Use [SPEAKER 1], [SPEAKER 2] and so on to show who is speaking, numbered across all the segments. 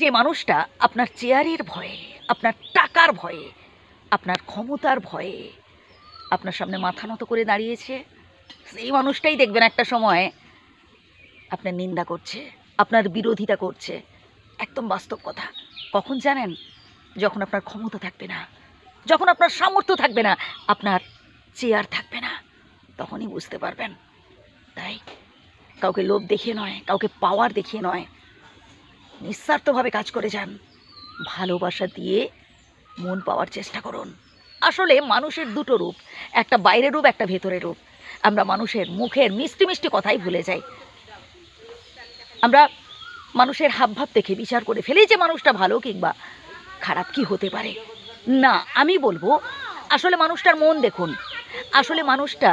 [SPEAKER 1] যে মানুষটা আপনার চেয়ারের ভয়ে, আপনার টাকার ভয়ে, আপনার ক্ষমতার ভয়ে আপনার সামনে মাথা নত করে দাঁড়িয়েছে, সেই মানুষটাই দেখবেন একটা সময় আপনার নিন্দা করছে, আপনার বিরোধিতা করছে। একদম বাস্তব কথা। কখন জানেন? যখন আপনার ক্ষমতা থাকবে না, যখন আপনার সামর্থ্য থাকবে না, আপনার চেয়ার থাকবে না, তখনই বুঝতে পারবেন। তাই কাউকে লোভ দেখিয়ে নয়, কাউকে পাওয়ার দেখিয়ে নয়, নিঃস্বার্থভাবে কাজ করে যান, ভালোবাসা দিয়ে মন পাওয়ার চেষ্টা করুন। আসলে মানুষের দুটো রূপ, একটা বাইরের রূপ, একটা ভেতরের রূপ। আমরা মানুষের মুখের মিষ্টি মিষ্টি কথাই ভুলে যাই। আমরা মানুষের হাবভাব দেখে বিচার করে ফেলি যে মানুষটা ভালো কিংবা খারাপ কি হতে পারে। না, আমি বলবো আসলে মানুষটার মন দেখুন, আসলে মানুষটা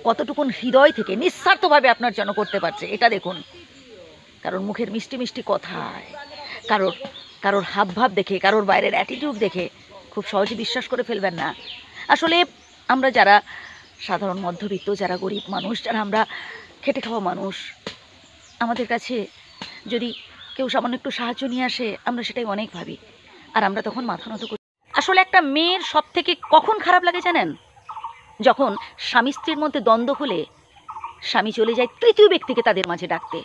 [SPEAKER 1] কতটুকুন হৃদয় থেকে নিঃস্বার্থভাবে আপনার জন্য করতে পারছে এটা দেখুন। কারোর মুখের মিষ্টি মিষ্টি কথায়, কারোর হাবভাব দেখে, কারোর বাইরের অ্যাটিটিউড দেখে খুব সহজে বিশ্বাস করে ফেলবেন না। আসলে আমরা যারা সাধারণ মধ্যবিত্ত, যারা গরিব মানুষ, যারা আমরা খেটে খাওয়া মানুষ, আমাদের কাছে যদি কেউ সামান্য একটু সাহায্য নিয়ে আসে, আমরা সেটাই অনেক ভাবি, আর আমরা তখন মাথা নত করি। আসলে একটা মেয়ের সব থেকে কখন খারাপ লাগে জানেন? যখন স্বামী স্ত্রীর মধ্যে দ্বন্দ্ব হলে স্বামী চলে যায় তৃতীয় ব্যক্তিকে তাদের মাঝে ডাকতে।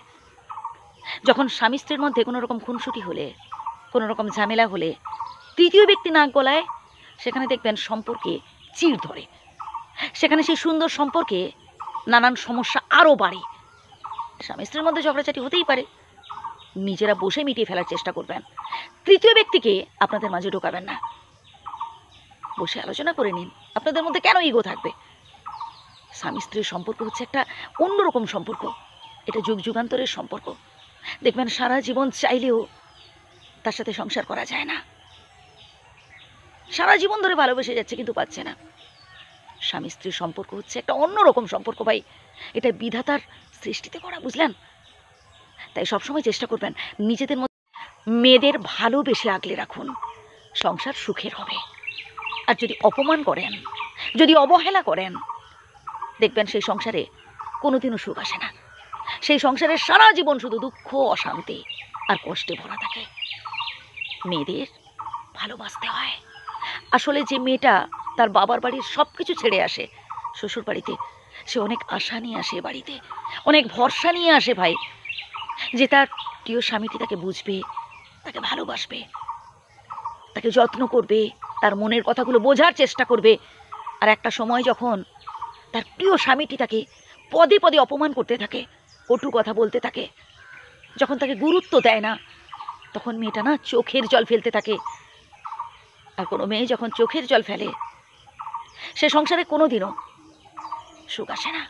[SPEAKER 1] যখন স্বামী স্ত্রীর মধ্যে কোনো রকম খুনসুটি হলে, কোনো রকম ঝামেলা হলে তৃতীয় ব্যক্তি নাক গলায়, সেখানে দেখবেন সম্পর্কে চিড় ধরে, সেখানে সেই সুন্দর সম্পর্কে নানান সমস্যা আরও বাড়ে। স্বামী স্ত্রীর মধ্যে ঝগড়াঝাটি হতেই পারে, নিজেরা বসে মিটিয়ে ফেলার চেষ্টা করবেন, তৃতীয় ব্যক্তিকে আপনাদের মাঝে ঢোকাবেন না। বসে আলোচনা করে নিন, আপনাদের মধ্যে কেন ইগো থাকবে? স্বামী স্ত্রীর সম্পর্ক হচ্ছে একটা অন্যরকম সম্পর্ক, এটা যুগ যুগান্তরের সম্পর্ক। দেখবেন সারা জীবন চাইলেও তার সাথে সংসার করা যায় না, সারা জীবন ধরে ভালোবেসে যাচ্ছে কিন্তু পাচ্ছে না। স্বামী স্ত্রীর সম্পর্ক হচ্ছে একটা অন্যরকম সম্পর্ক ভাই, এটা বিধাতার সৃষ্টিতে করা, বুঝলেন? তাই সবসময় চেষ্টা করবেন নিজেদের মধ্যে মেয়েদের ভালোবেসে আগলে রাখুন, সংসার সুখের হবে। আর যদি অপমান করেন, যদি অবহেলা করেন, দেখবেন সেই সংসারে কোনোদিনও সুখ আসে না। সেই সংসারে সারা জীবন শুধু দুঃখ, অশান্তি আর কষ্টে ভরা থাকে। মেয়েদের ভালোবাসতে হয়। আসলে যে মেয়েটা তার বাবার বাড়ির সব কিছু ছেড়ে আসে শ্বশুর বাড়িতে, সে অনেক আশা নিয়ে আসে বাড়িতে, অনেক ভরসা নিয়ে আসে ভাই, যে তার প্রিয় স্বামীটি তাকে বুঝবে, তাকে ভালোবাসবে, তাকে যত্ন করবে, তার মনের কথাগুলো বোঝার চেষ্টা করবে। আর একটা সময় যখন তার প্রিয় স্বামীটি তাকে পদে পদে অপমান করতে থাকে, কটু কথা বলতে থাকে, যখন তাকে গুরুত্ব দেয় না, তখন মেয়েটা না চোখের জল ফেলতে থাকে। আর কোনো মেয়ে যখন চোখের জল ফেলে, সে সংসারে কোনোদিনও সুখ আসে না।